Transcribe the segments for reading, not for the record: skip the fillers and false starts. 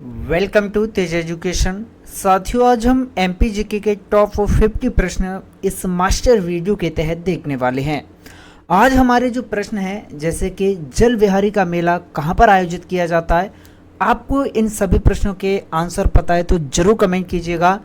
Welcome to Tej education. साथियों, आज हम एमपीजीके के टॉप 50 प्रश्न इस मास्टर वीडियो के तहत देखने वाले हैं। आज हमारे जो प्रश्न हैं, जैसे कि जल विहारी का मेला कहाँ पर आयोजित किया जाता है, आपको इन सभी प्रश्नों के आंसर पता है तो जरूर कमेंट कीजिएगा।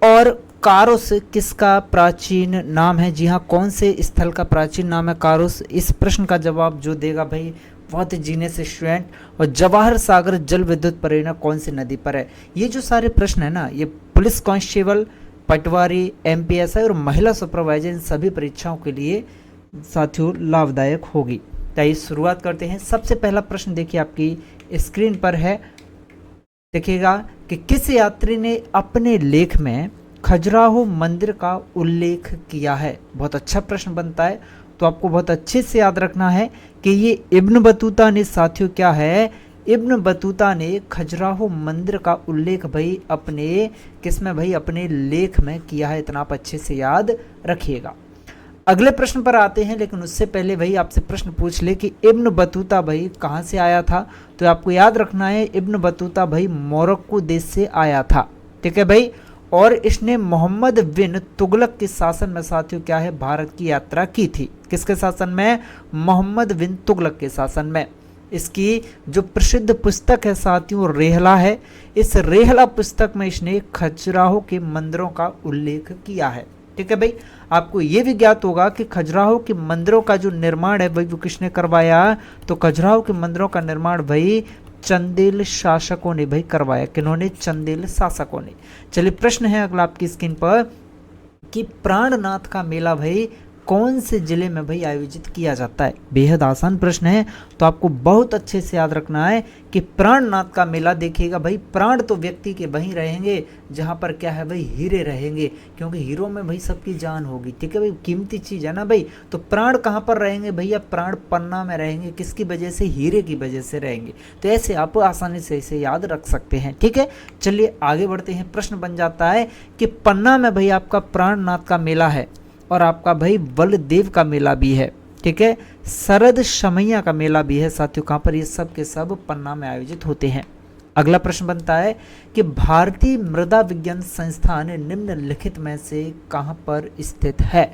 और कारोस किसका प्राचीन नाम है? जी हाँ, कौन से स्थल का प्राचीन नाम है कारोस? इस प्रश्न का जवाब जो देगा भाई बहुत जीनियस स्टूडेंट। और जवाहर सागर जल विद्युत परियोजना कौन सी नदी पर है? ये जो सारे प्रश्न है ना, ये पुलिस कांस्टेबल, पटवारी, एमपीएसआई और महिला सुपरवाइजर इन सभी परीक्षाओं के लिए साथियों लाभदायक होगी। तो आइए शुरुआत करते हैं। सबसे पहला प्रश्न देखिए आपकी स्क्रीन पर है, देखिएगा कि किस यात्री ने अपने लेख में खजुराहो मंदिर का उल्लेख किया है? बहुत अच्छा प्रश्न बनता है, तो आपको बहुत अच्छे से याद रखना है कि ये इब्न बतूता ने साथियों क्या है, इब्न बतूता ने खजुराहो मंदिर का उल्लेख भाई अपने किसमें भाई अपने लेख में किया है। इतना आप अच्छे से याद रखिएगा। अगले प्रश्न पर आते हैं, लेकिन उससे पहले भाई आपसे प्रश्न पूछ ले कि इब्न बतूता भाई कहाँ से आया था? तो आपको याद रखना है इब्न बतूता भाई मोरक्को देश से आया था, ठीक है भाई। और इसने मोहम्मद बिन तुगलक के शासन में साथियों क्या है, भारत की यात्रा की थी। किसके शासन में? मोहम्मद बिन तुगलक के शासन में। इसकी जो प्रसिद्ध पुस्तक है साथियों रेहला है। इस रेहला पुस्तक में इसने खजुराहो के मंदिरों का उल्लेख किया है, ठीक है भाई। आपको ये भी ज्ञात होगा कि खजुराहो के मंदिरों का जो निर्माण है भाई वो किसने करवाया? तो खजुराहो के मंदिरों का निर्माण भाई चंदेल शासकों ने भाई करवाया। किन्होंने? चंदेल शासकों ने। चलिए प्रश्न है अगला आपकी स्क्रीन पर कि प्राणनाथ का मेला भाई कौन से जिले में भाई आयोजित किया जाता है? बेहद आसान प्रश्न है, तो आपको बहुत अच्छे से याद रखना है कि प्राणनाथ का मेला देखिएगा भाई, प्राण तो व्यक्ति के वहीं रहेंगे जहां पर क्या है भाई हीरे रहेंगे, क्योंकि हीरो में भाई सबकी जान होगी, ठीक है भाई, कीमती चीज है ना भाई। तो प्राण कहां पर रहेंगे भैया? प्राण पन्ना में रहेंगे। किसकी वजह से? हीरे की वजह से रहेंगे। तो ऐसे आप आसानी से इसे याद रख सकते हैं, ठीक है। चलिए आगे बढ़ते हैं। प्रश्न बन जाता है कि पन्ना में भाई आपका प्राणनाथ का मेला है और आपका भाई बलदेव का मेला भी है, ठीक है। शरद शमैया का मेला भी है साथियों। कहाँ पर? ये सब के सब पन्ना में आयोजित होते हैं। अगला प्रश्न बनता है कि भारतीय मृदा विज्ञान संस्थान निम्नलिखित में से कहाँ पर स्थित है?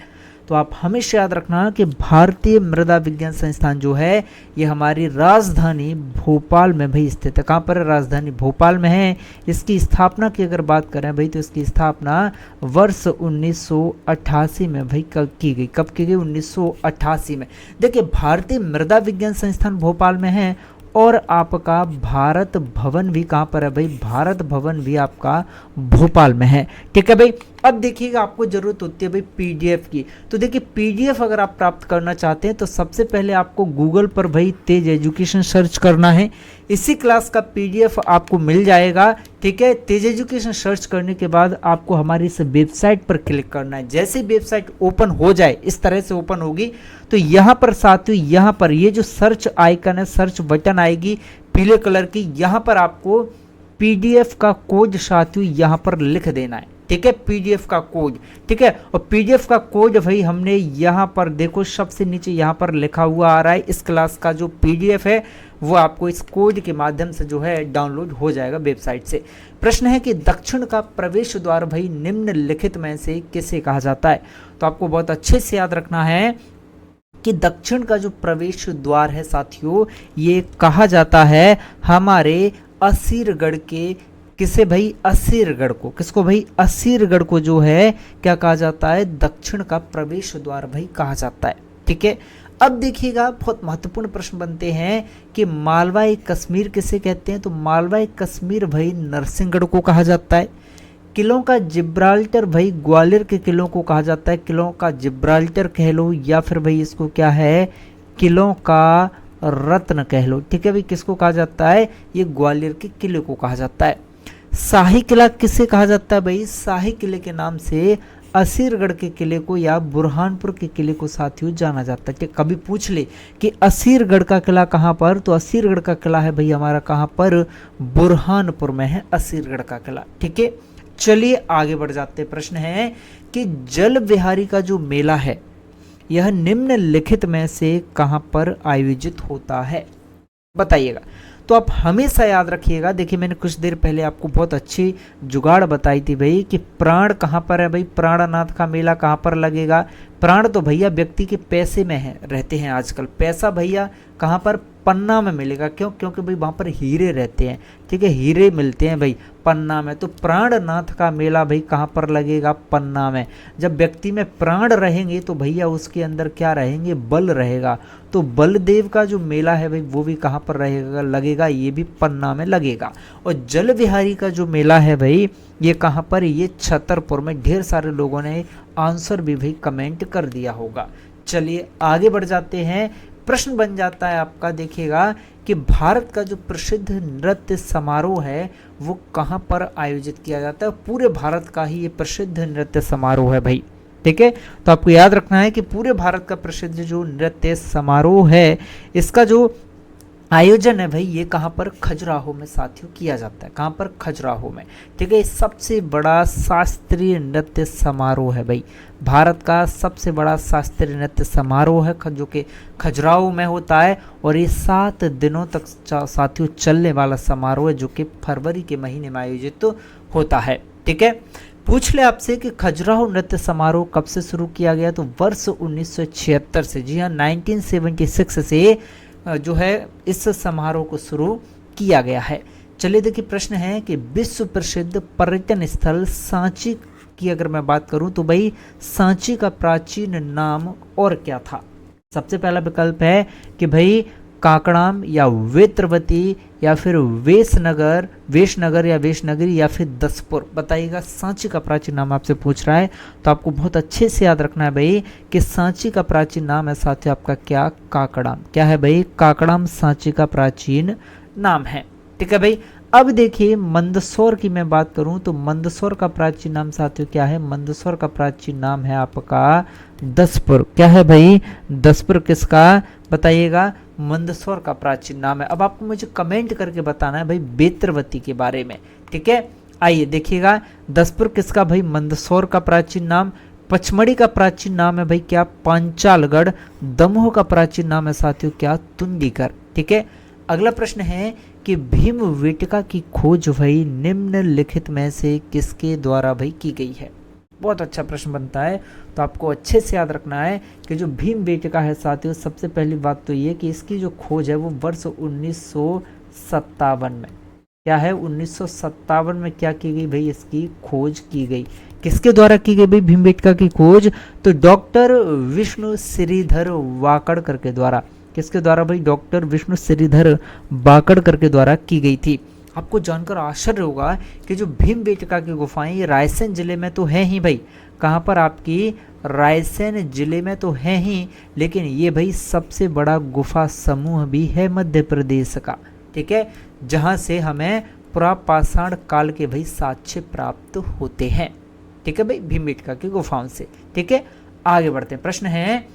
तो आप हमेशा याद रखना कि भारतीय मृदा विज्ञान संस्थान जो है ये हमारी राजधानी भोपाल में भाई स्थित है। कहाँ पर? राजधानी भोपाल में है। इसकी स्थापना की अगर बात करें भाई तो इसकी स्थापना वर्ष 1988 में भाई की गई। कब की गई? 1988 में। देखिए भारतीय मृदा विज्ञान संस्थान भोपाल में है और आपका भारत भवन भी कहाँ पर है भाई? भारत भवन भी आपका भोपाल में है, ठीक है भाई। अब देखिएगा आपको जरूरत होती है भाई पीडीएफ की। तो देखिए पीडीएफ अगर आप प्राप्त करना चाहते हैं तो सबसे पहले आपको गूगल पर भाई तेज एजुकेशन सर्च करना है। इसी क्लास का पीडीएफ आपको मिल जाएगा, ठीक है। तेज एजुकेशन सर्च करने के बाद आपको हमारी इस वेबसाइट पर क्लिक करना है। जैसे वेबसाइट ओपन हो जाए, इस तरह से ओपन होगी, तो यहाँ पर साथियों यहाँ पर ये जो सर्च आइकन है, सर्च बटन आएगी पीले कलर की, यहाँ पर आपको पीडीएफ का कोड साथियों यहाँ पर लिख देना है, ठीक है। पीडीएफ का कोड, ठीक है। और पीडीएफ का कोड भाई हमने यहाँ पर देखो सबसे नीचे यहाँ पर लिखा हुआ आ रहा है। इस क्लास का जो पीडीएफ है वो आपको इस कोड के माध्यम से जो है डाउनलोड हो जाएगा वेबसाइट से। प्रश्न है कि दक्षिण का प्रवेश द्वार भाई निम्नलिखित में से किसे कहा जाता है? तो आपको बहुत अच्छे से याद रखना है कि दक्षिण का जो प्रवेश द्वार है साथियों ये कहा जाता है हमारे असीरगढ़ के, किसे भाई? असीरगढ़ को। किसको भाई? असीरगढ़ को जो है क्या कहा जाता है? दक्षिण का प्रवेश द्वार भाई कहा जाता है, ठीक है। अब देखिएगा बहुत महत्वपूर्ण प्रश्न बनते हैं कि मालवाई कश्मीर किसे कहते हैं? तो मालवाई कश्मीर भाई नरसिंहगढ़ को कहा जाता है। किलों का जिब्राल्टर भाई ग्वालियर के किलों को कहा जाता है। किलों का जिब्राल्टर कह लो या फिर भाई इसको क्या है, किलों का रत्न कह लो, ठीक है भाई। किसको कहा जाता है? ये ग्वालियर के किले को कहा जाता है। शाही किला किसे कहा जाता है भाई? शाही किले के नाम से असीरगढ़ के किले को या बुरहानपुर के किले को साथियों जाना जाता है। कभी पूछ ले कि असीरगढ़ का किला कहाँ पर? तो असीरगढ़ का किला है भाई हमारा कहाँ पर? बुरहानपुर में है असीरगढ़ का किला, ठीक है। चलिए आगे बढ़ जाते। प्रश्न है कि जल विहारी का जो मेला है यह निम्नलिखित में से कहां पर आयोजित होता है? बताइएगा। तो आप हमेशा याद रखिएगा। देखिए मैंने कुछ देर पहले आपको बहुत अच्छी जुगाड़ बताई थी भाई कि प्राण कहाँ पर है भाई, प्राणनाथ का मेला कहाँ पर लगेगा। प्राण तो भैया व्यक्ति के पैसे में है रहते हैं आजकल, पैसा भैया कहाँ पर, पन्ना में मिलेगा। क्यों? क्योंकि भाई वहाँ पर हीरे रहते हैं, ठीक है, हीरे मिलते हैं भाई पन्ना में। तो प्राणनाथ का मेला भाई कहाँ पर लगेगा, पन्ना में। जब व्यक्ति में प्राण रहेंगे तो भैया उसके अंदर क्या रहेंगे, बल रहेगा। तो बलदेव का जो मेला है भाई वो भी कहाँ पर रहेगा, लगेगा, ये भी पन्ना में लगेगा। और जल विहारी का जो मेला है भाई ये कहाँ पर, ये छतरपुर में। ढेर सारे लोगों ने आंसर भी भाई कमेंट कर दिया होगा। चलिए आगे बढ़ जाते हैं। प्रश्न बन जाता है आपका, देखिएगा कि भारत का जो प्रसिद्ध नृत्य समारोह है वो कहाँ पर आयोजित किया जाता है। पूरे भारत का ही ये प्रसिद्ध नृत्य समारोह है भाई, ठीक है। तो आपको याद रखना है कि पूरे भारत का प्रसिद्ध जो नृत्य समारोह है इसका जो आयोजन है भाई ये कहाँ पर, खजुराहो में साथियों किया जाता है। कहाँ पर, खजुराहो में, ठीक है। सबसे बड़ा शास्त्रीय नृत्य समारोह है भाई, भारत का सबसे बड़ा शास्त्रीय नृत्य समारोह है जो कि खजुराहो में होता है। और ये 7 दिनों तक साथियों चलने वाला समारोह है जो कि फरवरी के महीने में आयोजित तो होता है, ठीक है। पूछ ले आपसे कि खजुराहो नृत्य समारोह कब से शुरू किया गया, तो वर्ष 1976 से। जी हाँ, 1976 से जो है इस समारोह को शुरू किया गया है। चलिए देखिए प्रश्न है कि विश्व प्रसिद्ध पर्यटन स्थल सांची की अगर मैं बात करूं तो भाई सांची का प्राचीन नाम और क्या था। सबसे पहला विकल्प है कि भाई काकड़ाम या वेत्रवती या फिर वेशनगर या वेशनगरी या फिर दसपुर। बताइएगा, सांची का प्राचीन नाम आपसे पूछ रहा है तो आपको बहुत अच्छे से याद रखना है भाई कि सांची का प्राचीन नाम है साथियों आपका क्या, काकड़ाम। क्या है भाई, काकड़ाम सांची का प्राचीन नाम है, ठीक है भाई। अब देखिए मंदसौर की मैं बात करूं तो मंदसौर का प्राचीन नाम साथियों क्या है, मंदसौर का प्राचीन नाम है आपका दसपुर। क्या है भाई, दसपुर किसका, बताइएगा, मंदसौर का प्राचीन नाम है। अब आपको मुझे कमेंट करके बताना है भाई बेत्रवती के बारे में, ठीक है। आइए देखिएगा, दसपुर किसका भाई, मंदसौर का प्राचीन नाम। पचमढ़ी का प्राचीन नाम है भाई क्या, पांचालगढ़। दमोह का प्राचीन नाम है साथियों क्या, तुंडीकर, ठीक है। अगला प्रश्न है कि भीमबेटका की खोज भाई निम्नलिखित में से किसके द्वारा भाई की गई है। बहुत अच्छा प्रश्न बनता है, तो आपको अच्छे से याद रखना है कि जो भीमबेटका है साथियों, सबसे पहली बात तो ये कि इसकी जो खोज है वो वर्ष 1957 में, क्या है, 1957 में क्या की गई भाई, इसकी खोज की गई। किसके द्वारा की गई भाई भीमबेटका की खोज, तो डॉक्टर विष्णु श्रीधर वाकड़कर के द्वारा। किसके द्वारा भाई, डॉक्टर विष्णु श्रीधर वाकड़कर के द्वारा की गई थी। आपको जानकर आश्चर्य होगा कि जो भीमबेटका की गुफाएं ये रायसेन जिले में तो है ही भाई, कहाँ पर आपकी, रायसेन जिले में तो है ही, लेकिन ये भाई सबसे बड़ा गुफा समूह भी है मध्य प्रदेश का, ठीक है, जहाँ से हमें पुरापाषाण काल के भाई साक्ष्य प्राप्त होते हैं, ठीक है भाई, भीमबेटका की गुफाओं से, ठीक है। आगे बढ़ते हैं। प्रश्न है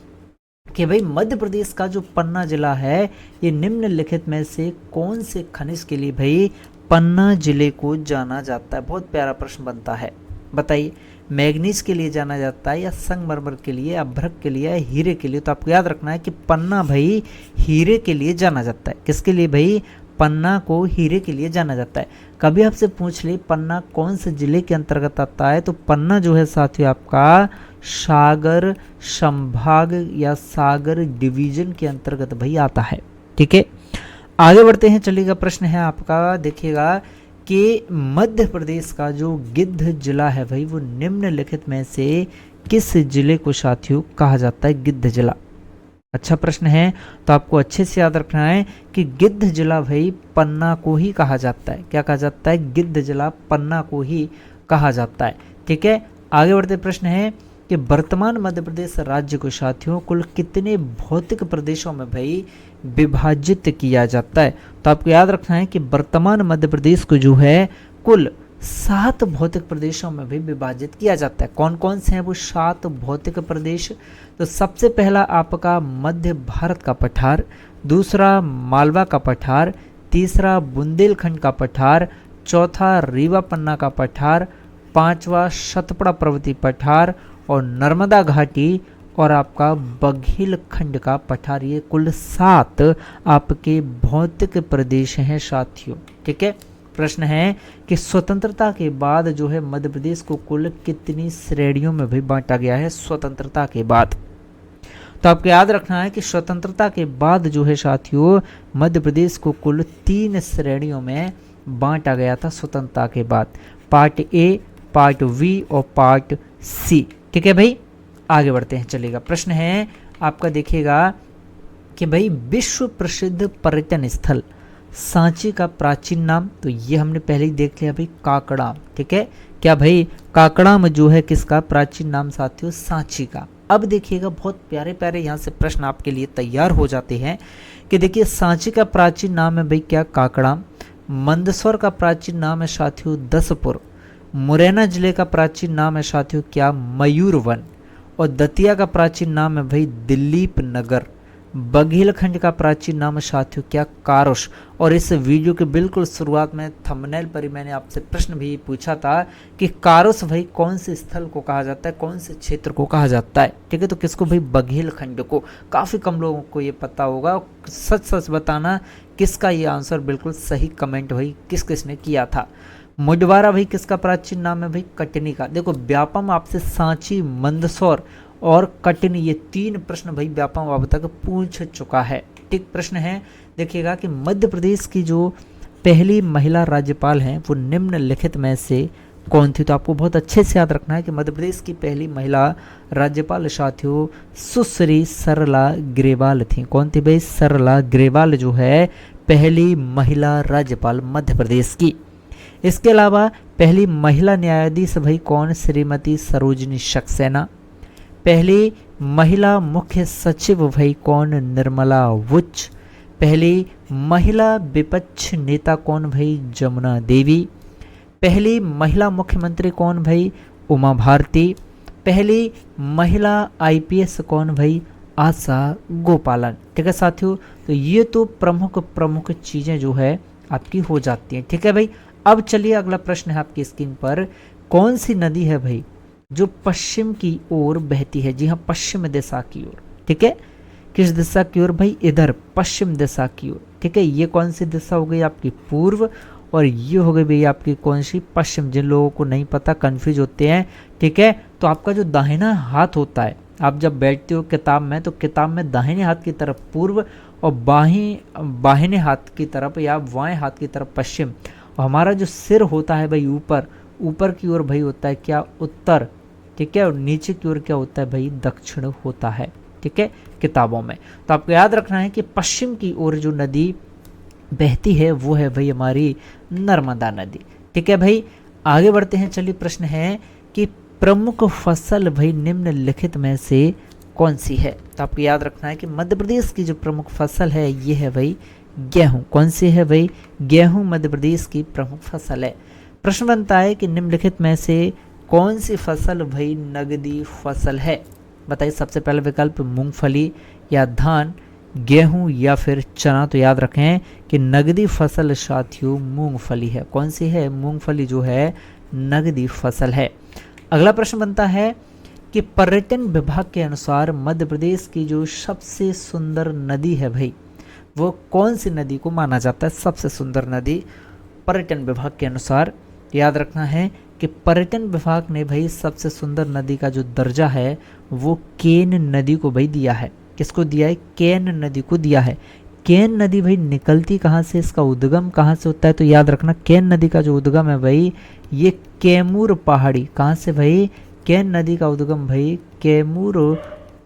कि भाई मध्य प्रदेश का जो पन्ना जिला है ये निम्नलिखित में से कौन से खनिज के लिए भाई पन्ना जिले को जाना जाता है। बहुत प्यारा प्रश्न बनता है, बताइए, मैग्नीज के लिए जाना जाता है या संगमरमर के लिए या भ्रक के लिए या हीरे के लिए। तो आपको याद रखना है कि पन्ना भाई हीरे के लिए जाना जाता है। किसके लिए भाई, पन्ना को हीरे के लिए जाना जाता है। कभी आपसे पूछ ले पन्ना कौन से जिले के अंतर्गत आता है, तो पन्ना जो है साथियों आपका सागर संभाग या सागर डिवीजन के अंतर्गत भाई आता है, ठीक है। आगे बढ़ते हैं। चलिएगा, प्रश्न है आपका, देखिएगा कि मध्य प्रदेश का जो गिद्ध जिला है भाई वो निम्नलिखित में से किस जिले को साथियों कहा जाता है, गिद्ध जिला। अच्छा प्रश्न है, तो आपको अच्छे से याद रखना है कि गिद्ध जिला भाई पन्ना को ही कहा जाता है। क्या कहा जाता है, गिद्ध जिला पन्ना को ही कहा जाता है, ठीक है। आगे बढ़ते प्रश्न है कि वर्तमान मध्य प्रदेश राज्य को साथियों कुल कितने भौतिक प्रदेशों में भाई विभाजित किया जाता है। तो आपको याद रखना है कि वर्तमान मध्य प्रदेश को जो है कुल 7 भौतिक प्रदेशों में भी विभाजित किया जाता है। कौन कौन से हैं वो 7 भौतिक प्रदेश, तो सबसे पहला आपका मध्य भारत का पठार, दूसरा मालवा का पठार, तीसरा बुंदेलखंड का पठार, चौथा रीवा पन्ना का पठार, पांचवा सतपुड़ा पर्वतीय पठार और नर्मदा घाटी, और आपका बघेलखंड का पठार। ये कुल 7 आपके भौतिक प्रदेश हैं साथियों। ठीक है, प्रश्न है कि स्वतंत्रता के बाद जो है मध्य प्रदेश को कुल कितनी श्रेणियों में भी बांटा गया है स्वतंत्रता के बाद। तो आपको याद रखना है कि स्वतंत्रता के बाद जो है साथियों मध्य प्रदेश को कुल 3 श्रेणियों में बांटा गया था स्वतंत्रता के बाद, पार्ट ए, पार्ट बी और पार्ट सी। ठीक है भाई, आगे बढ़ते हैं, चलेगा। प्रश्न है आपका, देखिएगा कि भाई विश्व प्रसिद्ध पर्यटन स्थल सांची का प्राचीन नाम, तो ये हमने पहले ही देख लिया भाई, काकड़ाम। ठीक है, क्या भाई काकड़ाम जो है किसका प्राचीन नाम साथियों? सांची का। अब देखिएगा बहुत प्यारे प्यारे यहाँ से प्रश्न आपके लिए तैयार हो जाते हैं कि देखिए सांची का प्राचीन नाम है भाई क्या? काकड़ाम। मंदसौर का प्राचीन नाम है साथियों दसपुर। मुरैना जिले का प्राचीन नाम है साथियों क्या? मयूरवन। और दतिया का प्राचीन नाम है भाई दिलीप नगर। बघेलखंड का प्राचीन नाम है साथियों क्या? कारुश। और इस वीडियो के बिल्कुल शुरुआत में थंबनेल पर ही मैंने आपसे प्रश्न भी पूछा था कि कारुश भाई कौन से स्थल को कहा जाता है, कौन से क्षेत्र को कहा जाता है? ठीक है, तो किसको भाई? बघेलखंड को। काफ़ी कम लोगों को ये पता होगा। सच सच बताना किसका ये आंसर बिल्कुल सही कमेंट भाई किस किसने किया था। मुडवारा भाई किसका प्राचीन नाम है भाई? कटनी का। देखो व्यापम आपसे सांची, मंदसौर और कटनी ये 3 प्रश्न भाई व्यापम अब तक पूछ चुका है। ठीक, प्रश्न है देखिएगा कि मध्य प्रदेश की जो पहली महिला राज्यपाल हैं वो निम्नलिखित में से कौन थी? तो आपको बहुत अच्छे से याद रखना है कि मध्य प्रदेश की पहली महिला राज्यपाल साथियों सुश्री सरला ग्रेवाल थी। कौन थी भाई? सरला ग्रेवाल जो है पहली महिला राज्यपाल मध्य प्रदेश की। इसके अलावा पहली महिला न्यायाधीश भाई कौन? श्रीमती सरोजिनी सक्सेना। पहली महिला मुख्य सचिव भाई कौन? निर्मला वुच। पहली महिला विपक्ष नेता कौन भाई? जमुना देवी। पहली महिला मुख्यमंत्री कौन भाई? उमा भारती। पहली महिला आईपीएस कौन भाई? आशा गोपालन। ठीक है साथियों, तो ये तो प्रमुख चीज़ें जो है आपकी हो जाती हैं। ठीक है भाई, अब चलिए अगला प्रश्न है आपकी स्क्रीन पर, कौन सी नदी है भाई जो पश्चिम की ओर बहती है? जी हाँ, पश्चिम दिशा की ओर। ठीक है, किस दिशा की ओर भाई? इधर पश्चिम दिशा की ओर। ठीक है, ये कौन सी दिशा हो गई आपकी? पूर्व। और ये हो गई भाई आपकी कौन सी? पश्चिम। जिन लोगों को नहीं पता कंफ्यूज होते हैं, ठीक है, तो आपका जो दाहिना हाथ होता है, आप जब बैठते हो किताब में, तो किताब में दाहिने हाथ की तरफ पूर्व और बाहिने हाथ की तरफ या बाएं हाथ की तरफ पश्चिम। और हमारा जो सिर होता है भाई ऊपर की ओर भाई होता है क्या? उत्तर। ठीक है, और नीचे की ओर क्या होता है भाई? दक्षिण होता है। ठीक है, किताबों में। तो आपको याद रखना है कि पश्चिम की ओर जो नदी बहती है वो है भाई हमारी नर्मदा नदी। ठीक है भाई, आगे बढ़ते हैं। चलिए, प्रश्न है कि प्रमुख फसल भाई निम्नलिखित में से कौन सी है? तो आपको याद रखना है कि मध्य प्रदेश की जो प्रमुख फसल है ये है भाई गेहूं। कौन सी है भाई? गेहूं मध्य प्रदेश की प्रमुख फसल है। प्रश्न बनता है कि निम्नलिखित में से कौन सी फसल भाई नगदी फसल है? बताइए, सबसे पहला विकल्प मूंगफली या धान, गेहूं या फिर चना। तो याद रखें कि नगदी फसल साथियों मूंगफली है। कौन सी है? मूंगफली जो है नगदी फसल है। अगला प्रश्न बनता है कि पर्यटन विभाग के अनुसार मध्य प्रदेश की जो सबसे सुंदर नदी है भाई वो कौन सी नदी को माना जाता है सबसे सुंदर नदी पर्यटन विभाग के अनुसार? याद रखना है कि पर्यटन विभाग ने भाई सबसे सुंदर नदी का जो दर्जा है वो केन नदी को भाई दिया है। किसको दिया है? केन नदी को दिया है। केन नदी भाई निकलती कहाँ से, इसका उद्गम कहाँ से होता है? तो याद रखना केन नदी का जो उद्गम है भाई ये कैमूर पहाड़ी। कहाँ से भाई? केन नदी का उद्गम भाई कैमूर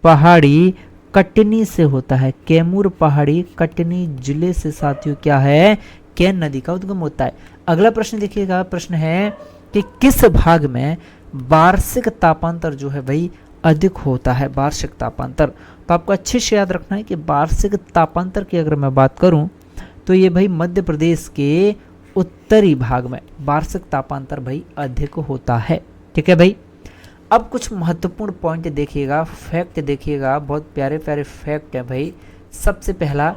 पहाड़ी कटनी से होता है। कैमूर पहाड़ी कटनी जिले से साथियों क्या है? केन नदी का उद्गम होता है। अगला प्रश्न देखिएगा, प्रश्न है कि किस भाग में वार्षिक तापांतर जो है भाई अधिक होता है? वार्षिक तापांतर, तो आपको अच्छे से याद रखना है कि वार्षिक तापांतर की अगर मैं बात करूं तो ये भाई मध्य प्रदेश के उत्तरी भाग में वार्षिक तापांतर भाई अधिक होता है। ठीक है भाई, अब कुछ महत्वपूर्ण पॉइंट देखिएगा, फैक्ट देखिएगा, बहुत प्यारे प्यारे फैक्ट है भाई। सबसे पहला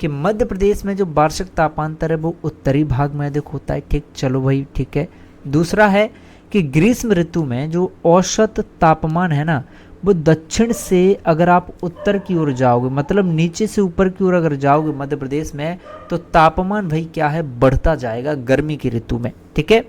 कि मध्य प्रदेश में जो वार्षिक तापांतर है वो उत्तरी भाग में अधिक होता है। ठीक, चलो भाई ठीक है। दूसरा है कि ग्रीष्म ऋतु में जो औसत तापमान है ना वो दक्षिण से अगर आप उत्तर की ओर जाओगे, मतलब नीचे से ऊपर की ओर अगर जाओगे मध्य प्रदेश में, तो तापमान भाई क्या है, बढ़ता जाएगा गर्मी की ऋतु में। ठीक है।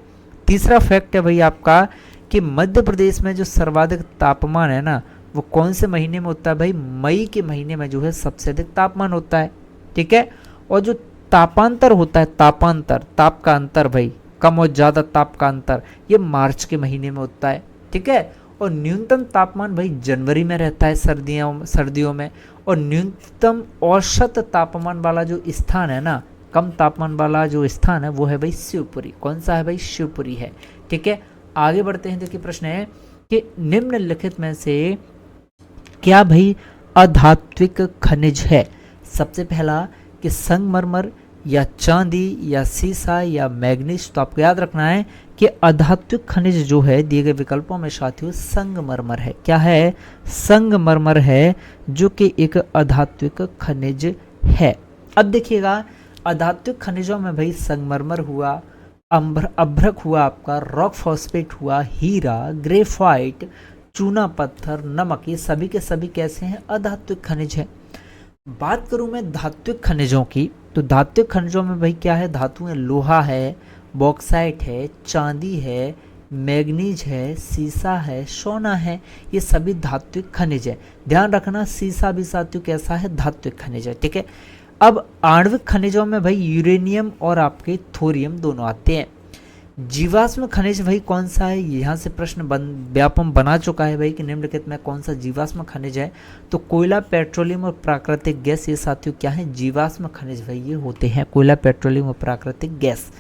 तीसरा फैक्ट है भाई आपका कि मध्य प्रदेश में जो सर्वाधिक तापमान है ना, वो कौन से महीने में होता है भाई, मई के महीने में जो है सबसे अधिक तापमान होता है। ठीक है। और जो तापांतर होता है, तापांतर, ताप का अंतर भाई, कम और ज्यादा ताप का अंतर, ये मार्च के महीने में होता है। ठीक है। और न्यूनतम तापमान भाई जनवरी में रहता है सर्दियों में। और न्यूनतम औसत तापमान वाला जो स्थान है ना, कम तापमान वाला जो स्थान है वो है भाई शिवपुरी। कौन सा है भाई, शिवपुरी है। ठीक है। आगे बढ़ते हैं। देखिए प्रश्न है कि निम्नलिखित में से क्या भाई अधात्विक खनिज है। सबसे पहला कि संगमरमर या चांदी या सीसा या मैग्नीज। तो आपको याद रखना है कि अधात्विक खनिज जो है दिए गए विकल्पों में साथियों संगमरमर है। क्या है, संगमरमर है, जो कि एक अधात्विक खनिज है। अब देखिएगा अधात्विक खनिजों में भाई संगमरमर हुआ, अभ्रक हुआ, आपका रॉक फॉस्फेट हुआ, हीरा, ग्रेफाइट, चूना पत्थर, नमक, ये सभी के सभी कैसे हैं, अधात्विक खनिज है। बात करूं मैं धात्विक खनिजों की, तो धात्विक खनिजों में भाई क्या है, धातुएं, लोहा है, बॉक्साइट है, चांदी है, मैग्नीज है, सीसा है, सोना है, ये सभी धात्विक खनिज है। ध्यान रखना सीसा भी साथियों कैसा है, धात्विक खनिज है। ठीक है। अब आणविक खनिजों में भाई यूरेनियम और आपके थोरियम दोनों आते हैं। जीवाश्म खनिज भाई कौन सा है, यहाँ से प्रश्न व्यापम बना चुका है भाई कि निम्नलिखित में कौन सा जीवाश्म खनिज है। तो कोयला, पेट्रोलियम और प्राकृतिक गैस, ये साथियों क्या है, जीवाश्म खनिज भाई ये होते हैं, कोयला, पेट्रोलियम और प्राकृतिक गैस।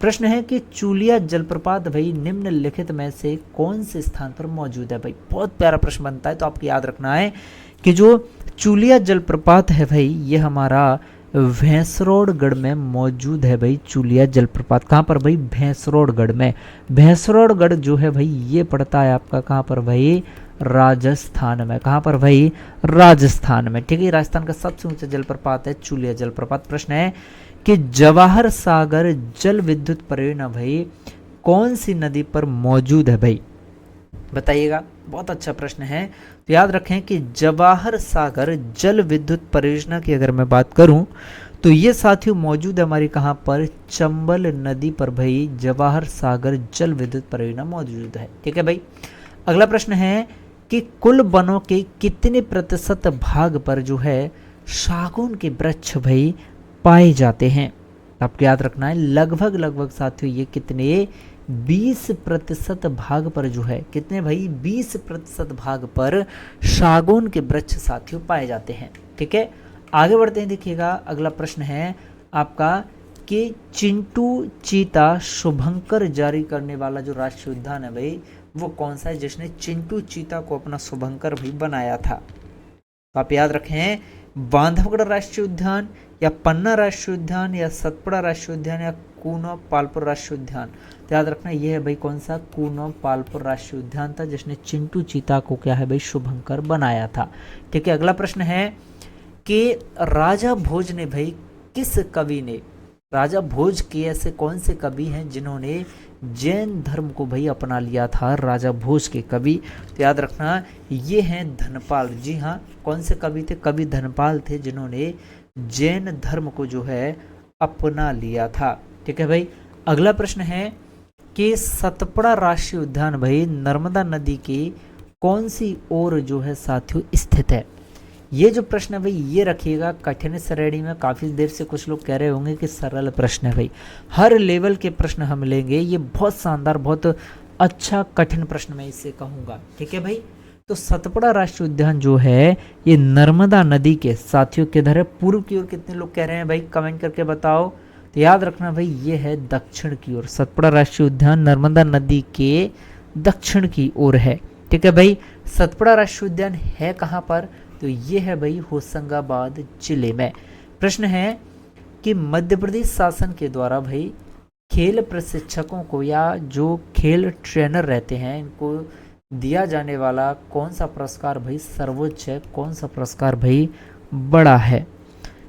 प्रश्न है कि चूलिया जलप्रपात भाई निम्नलिखित में से कौन से स्थान पर मौजूद है। भाई बहुत प्यारा प्रश्न बनता है, तो आपको याद रखना है कि जो चूलिया जलप्रपात है भाई ये हमारा भैंसरोडगढ़ में मौजूद है भाई। चूलिया जलप्रपात कहाँ पर भाई, भैंसरोडगढ़ में। भैंसरोडगढ़ जो है भाई ये पड़ता है आपका कहाँ पर भाई, राजस्थान में। कहाँ पर भाई, राजस्थान में। ठीक है। राजस्थान का सबसे ऊंचा जलप्रपात है चूलिया जलप्रपात। प्रश्न है कि जवाहर सागर जल विद्युत परियोजना भाई कौन सी नदी पर मौजूद है भाई, बताइएगा। बहुत अच्छा प्रश्न है। तो याद रखें कि जवाहर सागर जल विद्युत परियोजना की अगर मैं बात करूं तो ये साथियों मौजूद है हमारी कहां पर, चंबल नदी पर भाई जवाहर सागर जल विद्युत परियोजना मौजूद है। ठीक है भाई। अगला प्रश्न है कि कुल वनों के कितने प्रतिशत भाग पर जो है सागौन के वृक्ष भाई पाए जाते हैं। आपको याद रखना है लगभग साथियों ये कितने, 20% भाग पर जो है, कितने भाई, 20% भाग पर सागौन के वृक्ष साथियों पाए जाते हैं। ठीक है। आगे बढ़ते हैं। देखिएगा अगला प्रश्न है आपका कि चिंटू चीता शुभंकर जारी करने वाला जो राष्ट्रीय उद्यान है भाई वो कौन सा है, जिसने चिंटू चीता को अपना शुभंकर भी बनाया था। तो आप याद रखें बांधवगढ़ राष्ट्रीय उद्यान या पन्ना राष्ट्रीय उद्यान या सतपुड़ा राष्ट्रीय उद्यान या कूनो पालपुर राष्ट्रीय उद्यान। तो याद रखना ये है भाई कौन सा, कूनो पालपुर राष्ट्रीय उद्यान था जिसने चिंटू चीता को क्या है भाई शुभंकर बनाया था। ठीक है। अगला प्रश्न है कि राजा भोज ने भाई किस कवि ने, राजा भोज के ऐसे कौन से कवि हैं जिन्होंने जैन धर्म को भाई अपना लिया था, राजा भोज के कवि। तो याद रखना ये हैं धनपाल। जी हाँ, कौन से कवि थे, कवि धनपाल थे जिन्होंने जैन धर्म को जो है अपना लिया था। ठीक है भाई। अगला प्रश्न है कि सतपुड़ा राष्ट्रीय उद्यान भाई नर्मदा नदी के कौन सी ओर जो है साथियों स्थित है। ये जो प्रश्न है भाई ये रखिएगा कठिन श्रेणी में। काफी देर से कुछ लोग कह रहे होंगे कि सरल प्रश्न है भाई, हर लेवल के प्रश्न हम लेंगे। ये बहुत शानदार, बहुत अच्छा कठिन प्रश्न मैं इसे कहूंगा। ठीक है भाई। तो सतपुड़ा राष्ट्रीय उद्यान जो है ये नर्मदा नदी के साथियों किधर है, पूर्व की ओर। कितने लोग कह रहे हैं भाई कमेंट करके बताओ। तो याद रखना भाई ये है दक्षिण की ओर। सतपुड़ा राष्ट्रीय उद्यान नर्मदा नदी के दक्षिण की ओर है। ठीक है भाई। सतपुड़ा राष्ट्रीय उद्यान है कहाँ पर, तो ये है भाई होशंगाबाद जिले में। प्रश्न है कि मध्य प्रदेश शासन के द्वारा भाई खेल प्रशिक्षकों को या जो खेल ट्रेनर रहते हैं इनको दिया जाने वाला कौन सा पुरस्कार भाई सर्वोच्च है, कौन सा पुरस्कार भाई बड़ा है।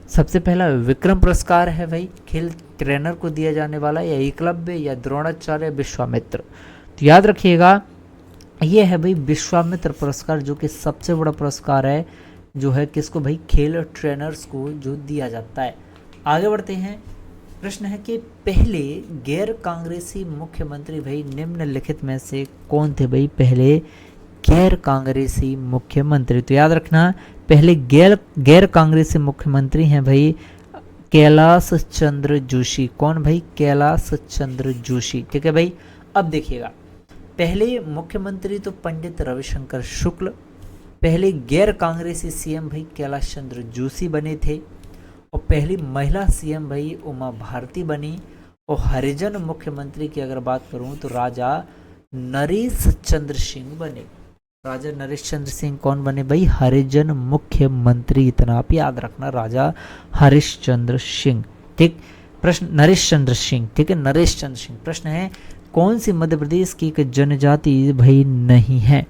सबसे पहला विक्रम पुरस्कार है भाई खेल ट्रेनर को दिया जाने वाला, या एकलव्य या द्रोणाचार्य विश्वामित्र। तो याद रखिएगा ये है भाई विश्वामित्र पुरस्कार, जो कि सबसे बड़ा पुरस्कार है, जो है किसको भाई, खेल ट्रेनर्स को जो दिया जाता है। आगे बढ़ते हैं। प्रश्न है कि पहले गैर कांग्रेसी मुख्यमंत्री भाई निम्नलिखित में से कौन थे भाई, पहले गैर कांग्रेसी मुख्यमंत्री। तो याद रखना, पहले गैर कांग्रेसी मुख्यमंत्री हैं भाई कैलाश चंद्र जोशी। कौन भाई, कैलाश चंद्र जोशी। ठीक है भाई। अब देखिएगा, पहले मुख्यमंत्री तो पंडित रविशंकर शुक्ल, पहले गैर कांग्रेसी सीएम भाई कैलाश चंद्र जोशी बने थे, और पहली महिला सीएम भाई उमा भारती बनी, और हरिजन मुख्यमंत्री की अगर बात करूं तो राजा नरेश चंद्र सिंह बने। राजा नरेश चंद्र सिंह कौन बने भाई, हरिजन मुख्यमंत्री। इतना आप याद रखना, राजा हरिश्चंद्र सिंह। ठीक, प्रश्न नरेश चंद्र सिंह। ठीक है, नरेश चंद्र सिंह। प्रश्न है कौन सी मध्य प्रदेश की एक जनजाति भाई नहीं है।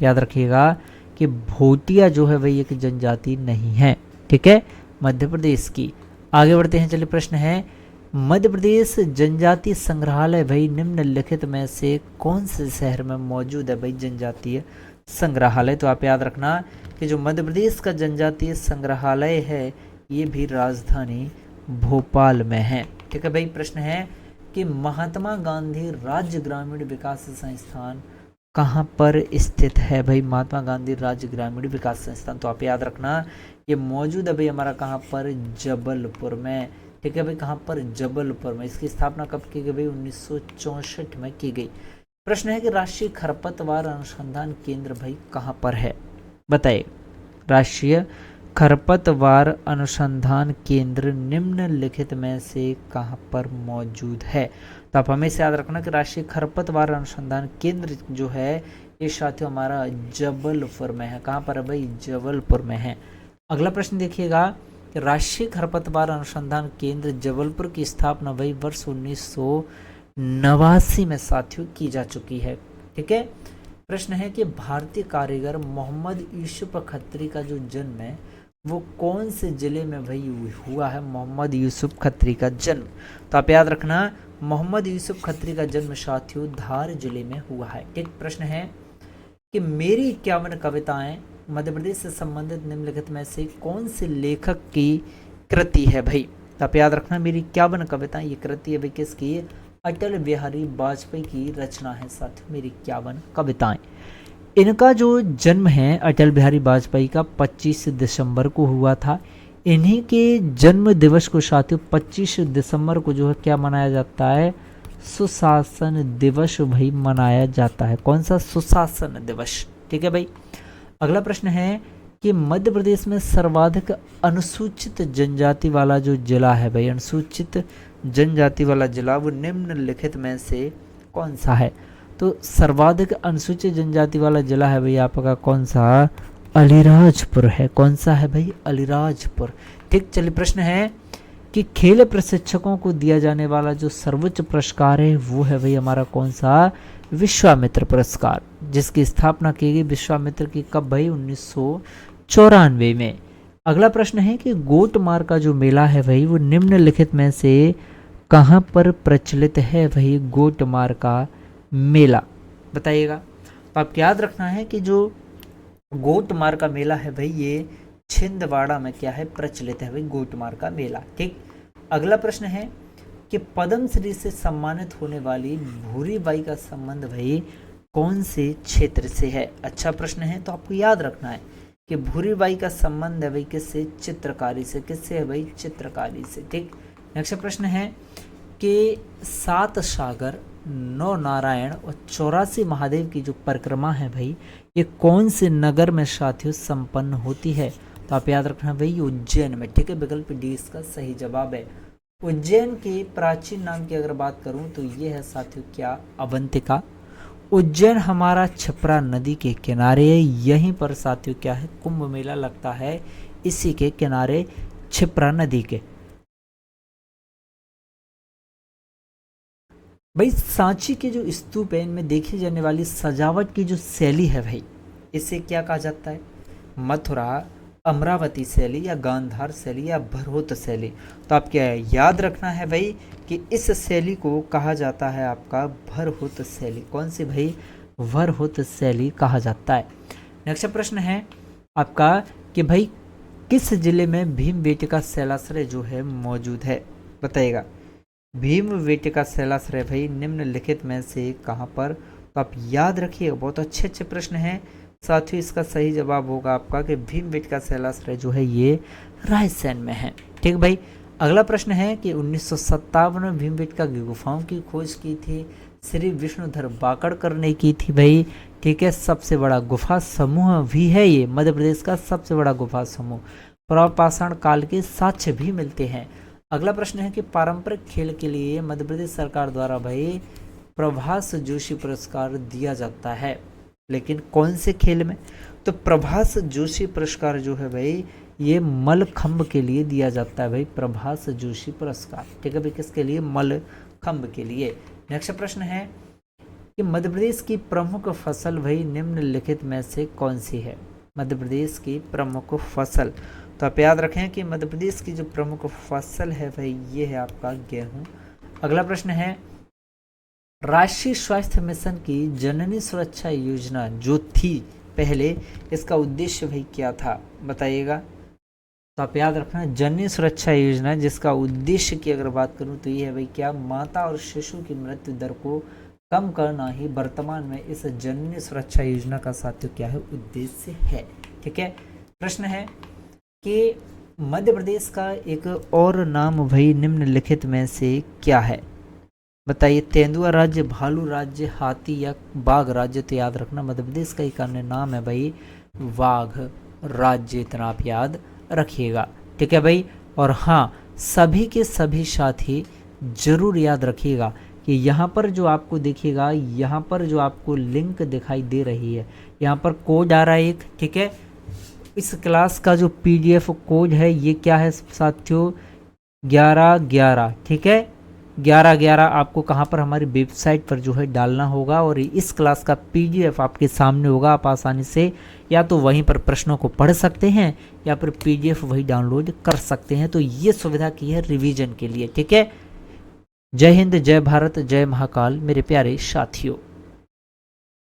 याद रखिएगा कि भोटिया जो है भाई एक जनजाति नहीं है। ठीक है, मध्य प्रदेश की। आगे बढ़ते हैं। चलिए, प्रश्न है मध्य प्रदेश जनजातीय संग्रहालय भाई निम्नलिखित में से कौन से शहर में मौजूद है भाई जनजातीय संग्रहालय। तो आप याद रखना कि जो मध्य प्रदेश का जनजातीय संग्रहालय है ये भी राजधानी भोपाल में है। ठीक है भाई। प्रश्न है कि महात्मा गांधी राज्य ग्रामीण विकास संस्थान कहाँ पर स्थित है भाई, महात्मा गांधी राज्य ग्रामीण विकास संस्थान। तो आप याद रखना ये मौजूद है भाई हमारा कहाँ पर, जबलपुर में। ठीक है भाई, कहाँ पर, जबलपुर में। इसकी स्थापना कब की गई भाई, 1964 में की गई। प्रश्न है कि राष्ट्रीय खरपतवार अनुसंधान केंद्र भाई कहाँ पर है, बताइए। राष्ट्रीय खरपतवार अनुसंधान केंद्र निम्नलिखित में से कहाँ पर मौजूद है। तो आप हमेशा याद रखना कि राष्ट्रीय खरपतवार अनुसंधान केंद्र जो है ये साथियों हमारा जबलपुर में है। कहाँ पर है भाई, जबलपुर में है। अगला प्रश्न देखिएगा, राष्ट्रीय खरपतवार अनुसंधान केंद्र जबलपुर की स्थापना भाई वर्ष 1989 में साथियों की जा चुकी है। ठीक है। प्रश्न है कि भारतीय कारीगर मोहम्मद यूसुफ खत्री का जो जन्म है वो कौन से जिले में भाई हुआ है, मोहम्मद यूसुफ खत्री का जन्म। तो आप याद रखना मोहम्मद यूसुफ खत्री का जन्म साथियों धार जिले में हुआ है। एक प्रश्न है कि मेरी 51 कविताएं मध्य प्रदेश से संबंधित निम्नलिखित में से कौन से लेखक की कृति है भाई। तो आप याद रखना मेरी 51 कविताएं ये कृति है भाई किसकी, अटल बिहारी वाजपेयी की रचना है साथियों मेरी 51 कविताएं। इनका जो जन्म है अटल बिहारी वाजपेयी का 25 दिसंबर को हुआ था। इन्हीं के जन्म दिवस को साथियों 25 दिसंबर को जो है क्या मनाया जाता है, सुशासन दिवस भाई मनाया जाता है। कौन सा, सुशासन दिवस। ठीक है भाई। अगला प्रश्न है कि मध्य प्रदेश में सर्वाधिक अनुसूचित जनजाति वाला जो जिला है भाई, अनुसूचित जनजाति वाला जिला वो निम्नलिखित में से कौन सा है। तो सर्वाधिक अनुसूचित जनजाति वाला जिला है भाई आपका कौन सा, अलीराजपुर है। कौन सा है भाई, अलीराजपुर। ठीक। चलिए, प्रश्न है कि खेल प्रशिक्षकों को दिया जाने वाला जो सर्वोच्च पुरस्कार है वो है भाई हमारा कौन सा, विश्वामित्र पुरस्कार, जिसकी स्थापना की गई विश्वामित्र की कब भाई, 1994 में। अगला प्रश्न है कि गोटमार का जो मेला है भाई वो निम्नलिखित में से कहाँ पर प्रचलित है भाई, गोटमार का मेला बताइएगा। तो आपको याद रखना है कि जो गोटमार का मेला है भाई ये छिंदवाड़ा में क्या है, प्रचलित है भाई गोटमार का मेला। ठीक। अगला प्रश्न है कि पद्मश्री से सम्मानित होने वाली भूरीबाई का संबंध भाई कौन से क्षेत्र से है। अच्छा प्रश्न है। तो आपको याद रखना है कि भूरीबाई का संबंध है भाई किससे, चित्रकारी से। किससे है भाई, चित्रकारी से। ठीक। नेक्स्ट प्रश्न है कि 7 सागर 9 नारायण और 84 महादेव की जो परिक्रमा है भाई ये कौन से नगर में साथियों संपन्न होती है। तो आप याद रखना भाई उज्जैन में। ठीक है, विकल्प डी इसका सही जवाब है। उज्जैन के प्राचीन नाम की अगर बात करूं तो ये है साथियों क्या, अवंतिका। उज्जैन हमारा क्षिप्रा नदी के किनारे है, यहीं पर साथियों क्या है, कुंभ मेला लगता है इसी के किनारे क्षिप्रा नदी के। भाई सांची के जो स्तूप है इनमें देखी जाने वाली सजावट की जो शैली है भाई इसे क्या कहा जाता है, मथुरा, अमरावती शैली या गांधार शैली या भरहोत शैली। तो आप क्या है याद रखना है भाई कि इस शैली को कहा जाता है आपका भरहोत शैली। कौन सी भाई, वरहुत शैली कहा जाता है। नेक्स्ट प्रश्न है आपका कि भाई किस जिले में भीमबेटका शैलाश्रय जो है मौजूद है, बताइएगा। भीमबेटका शैलाश्रय भाई निम्नलिखित में से कहाँ पर, तो आप याद रखिएगा, बहुत अच्छे प्रश्न हैं साथियों। इसका सही जवाब होगा आपका कि भीमबेटका शैलाश्रय जो है ये रायसेन में है। ठीक भाई, अगला प्रश्न है कि 1957 में भीमबेटका की गुफाओं की खोज की थी श्री विष्णुधर वाकड़कर ने की थी भाई। ठीक है, सबसे बड़ा गुफा समूह भी है ये, मध्य प्रदेश का सबसे बड़ा गुफा समूह। प्रपाषाण काल के साक्ष्य भी मिलते हैं। अगला प्रश्न है कि पारंपरिक खेल के लिए मध्य प्रदेश सरकार द्वारा भाई प्रभास जोशी पुरस्कार दिया जाता है, लेकिन कौन से खेल में, तो प्रभास जोशी पुरस्कार जो है भाई ये मलखंभ के लिए दिया जाता है भाई, प्रभास जोशी पुरस्कार। ठीक है भाई, किसके लिए, मलखंभ के लिए। नेक्स्ट प्रश्न है कि मध्य प्रदेश की प्रमुख फसल भाई निम्नलिखित में से कौन सी है, मध्य प्रदेश की प्रमुख फसल। तो आप याद रखें कि मध्य प्रदेश की जो प्रमुख फसल है भाई ये है आपका गेहूं। अगला प्रश्न है राष्ट्रीय स्वास्थ्य मिशन की जननी सुरक्षा योजना जो थी पहले, इसका उद्देश्य भाई क्या था, बताइएगा। तो आप याद रखना जननी सुरक्षा योजना जिसका उद्देश्य की अगर बात करूं तो ये है भाई क्या, माता और शिशु की मृत्यु दर को कम करना ही वर्तमान में इस जननी सुरक्षा योजना का साथियों क्या है, उद्देश्य है। ठीक है, प्रश्न है कि मध्य प्रदेश का एक और नाम भाई निम्नलिखित में से क्या है, बताइए। तेंदुआ राज्य, भालू राज्य, हाथी या बाघ राज्य। तो याद रखना मध्य प्रदेश का एक अन्य नाम है भाई बाघ राज्य, इतना आप याद रखिएगा। ठीक है भाई, और हाँ सभी के सभी साथी जरूर याद रखिएगा कि यहाँ पर जो आपको देखिएगा, यहाँ पर जो आपको लिंक दिखाई दे रही है, यहाँ पर कोड आ रहा है एक। ठीक है, इस क्लास का जो PDF कोड है ये क्या है साथियों, 1111। ठीक है, 1111 आपको कहाँ पर, हमारी वेबसाइट पर जो है डालना होगा और इस क्लास का PDF आपके सामने होगा। आप आसानी से या तो वहीं पर प्रश्नों को पढ़ सकते हैं या फिर PDF वही डाउनलोड कर सकते हैं। तो ये सुविधा की है रिवीजन के लिए। ठीक है, जय हिंद, जय भारत, जय महाकाल मेरे प्यारे साथियों।